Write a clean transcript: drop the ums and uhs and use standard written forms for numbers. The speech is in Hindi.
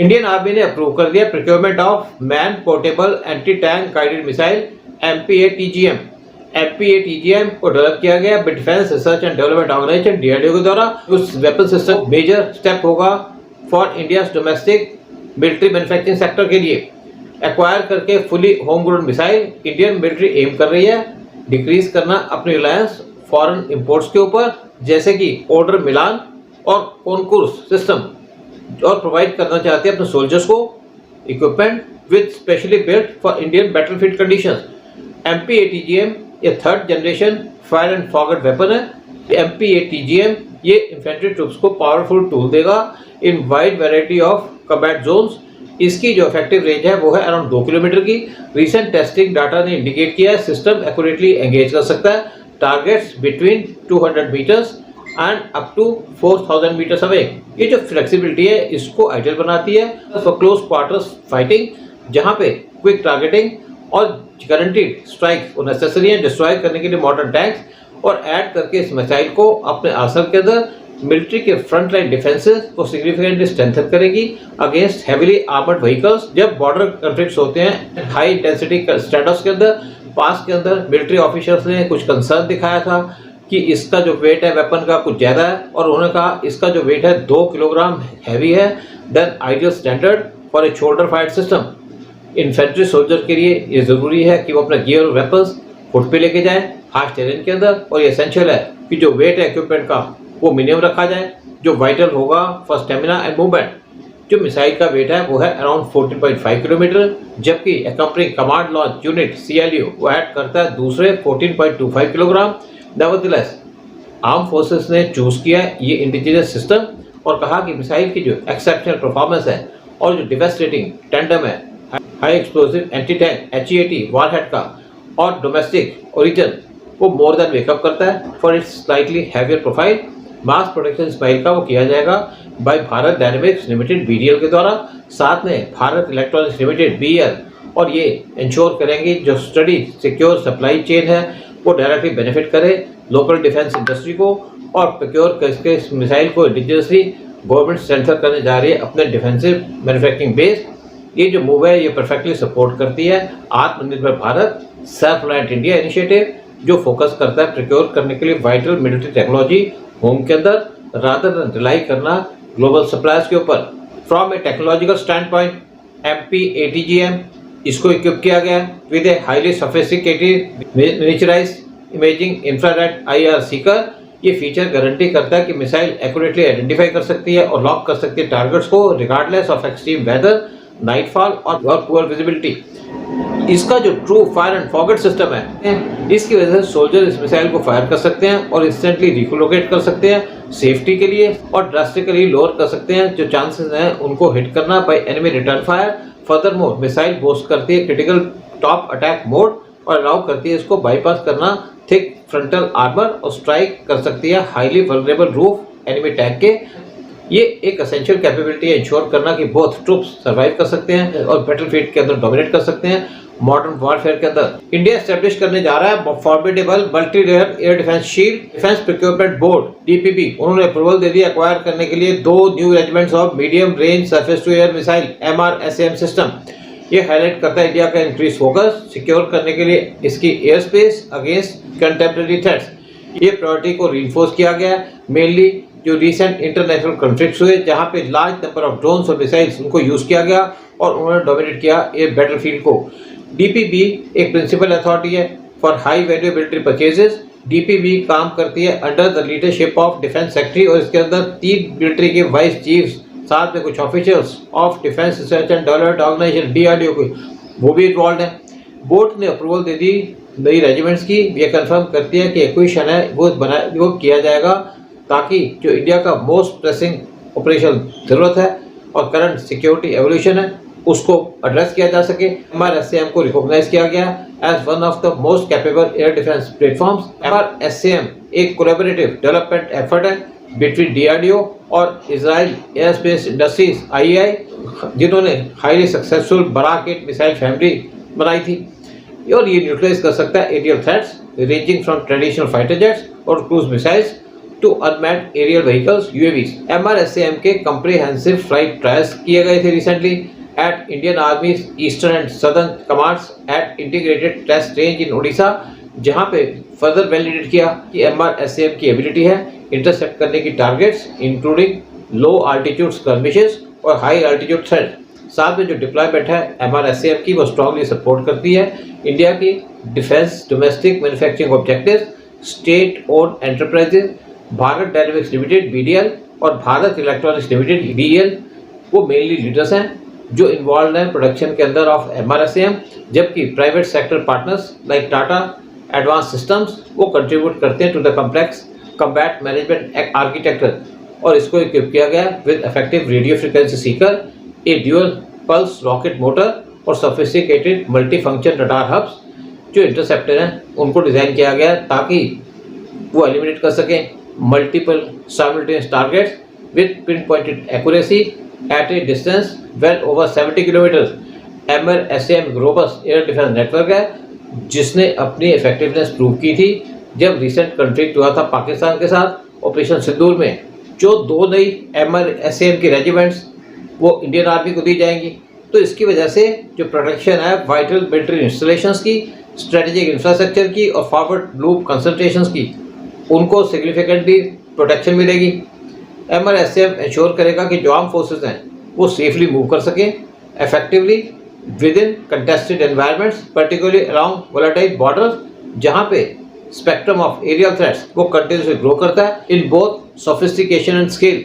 इंडियन आर्मी ने अप्रूव कर दिया procurement of man portable anti tank guided missile MPATGM। MPATGM को डेवलप किया गया defence research and development organisation DRDO के द्वारा। उस वेपन सिस्टम मेजर स्टेप होगा for India domestic military manufacturing sector के लिए। एक्वायर करके fully home grown missile Indian military aim कर रही है डिक्रीज करना अपनी रिलायंस फॉरेन इंपोर्ट्स के ऊपर, जैसे कि ऑर्डर मिलान और कॉन्कूर्स सिस्टम, और प्रोवाइड करना चाहते हैं अपने सोल्जर्स को equipment with specially built for Indian battlefield conditions. MPATGM ये third generation fire and forward weapon है। MPATGM ये इन्फेंट्री ट्रूप्स को पावरफुल टूल देगा in wide variety of combat zones. इसकी जो इफेक्टिव रेंज है वो है अराउंड 2 किलोमीटर की। रिसेंट टेस्टिंग डाटा ने इंडिकेट किया है सिस्टम एक्यूरेटली एंगेज कर सकता है targets between 200 metres and up to 4000 metres away. ये जो फ्लेक्सिबिलिटी है इसको आइडियल बनाती है फॉर क्लोज क्वार्टर्स फाइटिंग, जहां पे क्विक टारगेटिंग और गारंटीड स्ट्राइक नेसेसरी है डिस्ट्रॉय करने के लिए मॉडर्न टैंक्स। और ऐड करके इस मिसाइल को अपने आर्सेनल के अंदर मिलिट्री के फ्रंट लाइन डिफेंसेस को सिग्निफिकेंटली स्ट्रेंथन करेगी अगेंस्ट हेवीली आर्मर्ड व्हीकल्स। जब बॉर्डर कॉन्फ्लिक्ट्स होते हैं हाई इंटेंसिटी स्टेटस के अंदर, पास के अंदर मिलिट्री ऑफिसर्स ने कुछ कंसर्न दिखाया था कि इसका जो वेट है वेपन का कुछ ज़्यादा है, और उन्होंने कहा इसका जो वेट है 2 किलोग्राम हैवी है than ideal standard for a shoulder fire system. Infantry soldier के लिए ये ज़रूरी है कि वो अपना गियर और वेपन्स फुट पे लेके जाए हार्श टेरेन के अंदर, और ये एसेंशियल है कि जो वेट है इक्विपमेंट का वो मिनिमम रखा जाए जो वाइटल होगा फॉर स्टेमिना एंड मूवमेंट। जो मिसाइल का वेट है वो है अराउंड 14.5 किलोमीटर, जबकि एक्कम्पनिंग कमांड लॉन्च यूनिट CLU वो ऐड करता है दूसरे 14.25 किलोग्राम। नेवरदलेस आर्म फोर्सेस ने चूज किया ये इंडिजिनियस सिस्टम और कहा कि मिसाइल की जो एक्सेप्शनल परफॉर्मेंस है और जो डिवास्टेटिंग टैंडम है high explosive anti tank HEAT warhead का और डोमेस्टिक ओरिजिन वो मोर देन मेकअप करता है for its slightly heavier profile. Mass production missile का वो किया जाएगा by Bharat Dynamics Limited BDL के द्वारा, साथ में भारत इलेक्ट्रॉनिक्स लिमिटेड BEL, और ये इंश्योर करेंगे जो स्टडी सिक्योर सप्लाई चेन है वो डायरेक्टली बेनिफिट करे लोकल डिफेंस इंडस्ट्री को, और प्रोक्योर करके इस मिसाइल को इंडिजिनियसली गवर्नमेंट स्ट्रेंथन करने जा रही है अपने डिफेंसिव मैन्युफैक्चरिंग बेस। ये जो मूव है ये परफेक्टली सपोर्ट करती है आत्मनिर्भर Bharat self reliant India initiative, जो फोकस करता है प्रोक्योर करने के लिए वाइटल मिलिट्री टेक्नोलॉजी होम के अंदर रादर देन रिलाई करना ग्लोबल सप्लायर्स के ऊपर। From a technological stand point MPATGM इसको इक्विप किया गया with a highly sophisticated miniaturised imaging infrared IR seeker. ये फीचर गारंटी करता है कि मिसाइल एक्यूरेटली आइडेंटिफाई कर सकती है और लॉक कर सकती है टारगेट्स को regardless of extreme weather, nightfall और पुअर विजिबिलिटी। इसका जो true fire and forward system है इसकी वजह से सोल्जर इस मिसाइल को फायर कर सकते हैं और इंस्टेंटली रिकोलोकेट कर सकते हैं सेफ्टी के लिए, और ड्रास्टिकली लोअर कर सकते हैं जो चांसेस हैं उनको हिट करना by enemy return fire. Furthermore missile boast करती है क्रिटिकल टॉप अटैक मोड और अलाउ करती है इसको बाईपास करना थिक फ्रंटल आर्मर और स्ट्राइक कर सकती है highly vulnerable roof enemy tank के। ये एक एसेंशियल कैपेबिलिटी है इंश्योर करना कि बोथ ट्रूप्स सर्वाइव कर सकते हैं और बैटलफील्ड के अंदर डोमिनेट कर सकते हैं मॉडर्न वॉरफेयर के अंदर। इंडिया एस्टेब्लिश करने जा रहा है formidable multi layer air defence shield. Defence procurement board DPP उन्होंने अप्रूवल दे दी एक्वायर करने के लिए 2 new regiments of medium range surface to air missile MRSAM सिस्टम। ये हाईलाइट करता है इंडिया का इंक्रीज फोकस सिक्योर करने के लिए इसकी air space against contemporary threats. ये प्रायोरिटी को रीइंफोर्स किया गया मेनली जो रिसेंट इंटरनेशनल कॉन्फ्लिक्ट्स हुए जहां पे लार्ज नंबर ऑफ ड्रोन्स और मिसाइल्स उनको यूज किया गया और उन्होंने डोमिनेट किया एयर बैटलफील्ड को। DPP एक प्रिंसिपल अथॉरिटी है for high value military purchases. DPP काम करती है under the leadership of defence secretary और इसके अंदर 3 मिलिट्री के वाइस चीफ्स, साथ में कुछ officials of defence research and development organisation DRDO को वो भी इन्वॉल्व है। बोर्ड ने अप्रूवल दे दी नई रेजिमेंट्स की। ये कंफर्म करती है कि एक्विजिशन है वो किया जाएगा ताकि जो इंडिया का मोस्ट प्रेसिंग ऑपरेशन जरूरत है और करंट सिक्योरिटी एवोल्यूशन है उसको एड्रेस किया जा सके। MRSAM को रिकॉग्नाइज किया गया as one of the most capable air defence platforms. MRSAM एक कोलैबोरेटिव डेवलपमेंट एफर्ट है बिटवीन DRDO और इजराइल एयरस्पेस इंडस्ट्रीज IAI, जिन्होंने highly successful Barak 8 missile family बनाई थी, और ये न्यूट्रलाइज कर सकता है aerial threats ranging from traditional fighter jets और cruise missiles to unmanned aerial vehicles UAVs। MRSAM के कम्प्रिहेंसिव फ्लाइट ट्रायल्स किए गए थे recently at Indian Army Eastern and southern commands at integrated test range in Odisha, जहां पे फर्दर वैलिडेट किया कि MRSAM की एबिलिटी है इंटरसेप्ट करने की टारगेट्स इंक्लूडिंग लो आल्टीट्यूड skirmishes और हाई आल्टीट्यूड थ्रेट। साथ में जो डिप्लॉयमेंट है MRSAM की वो स्ट्रांगली सपोर्ट करती है इंडिया की defence domestic manufacturing objectives, state own enterprises, Bharat Dynamics Limited BDL और भारत इलेक्ट्रॉनिक्स लिमिटेड BEL वो मेनली लीडर्स हैं जो इन्वॉल्व हैं प्रोडक्शन के अंदर ऑफ MRSAM, जबकि private sector partners like Tata advance systems वो कंट्रीब्यूट करते हैं to the complex combat management architecture, और इसको इक्विप किया गया with effective radio frequency seeker, a dual pulse rocket motor और sophisticated multi function radar hubs. जो इंटरसेप्टर हैं उनको डिज़ाइन किया गया ताकि वो एलिमिनेट कर सकें multiple simultaneous targets with pin pointed accuracy at a distance well over 70 kilometre. MRSAM robust air defence network है जिसने अपनी इफेक्टिवनेस प्रूव की थी जब रिसेंट कॉन्फ्लिक्ट हुआ था पाकिस्तान के साथ ऑपरेशन सिंदूर में। जो 2 नई MRSAM की रेजिमेंट्स वो इंडियन आर्मी को दी जाएंगी, तो इसकी वजह से जो प्रोटेक्शन है वाइटल मिलिट्री इंस्टॉलेशंस की, स्ट्रेटेजिक इंफ्रास्ट्रक्चर की और फॉरवर्ड लूप कंसल्टेशंस की, उनको सिग्निफिकेंटली प्रोटेक्शन मिलेगी। MRSAM इंश्योर करेगा कि जो आर्म फोर्सेस हैं वो सेफली मूव कर सकें effectively with in contested environments, particularly around volatile borders, जहाँ पे स्पेक्ट्रम ऑफ एरियल थ्रेट्स वो कंटिन्यूसली ग्रो करता है in both sophistication and scale.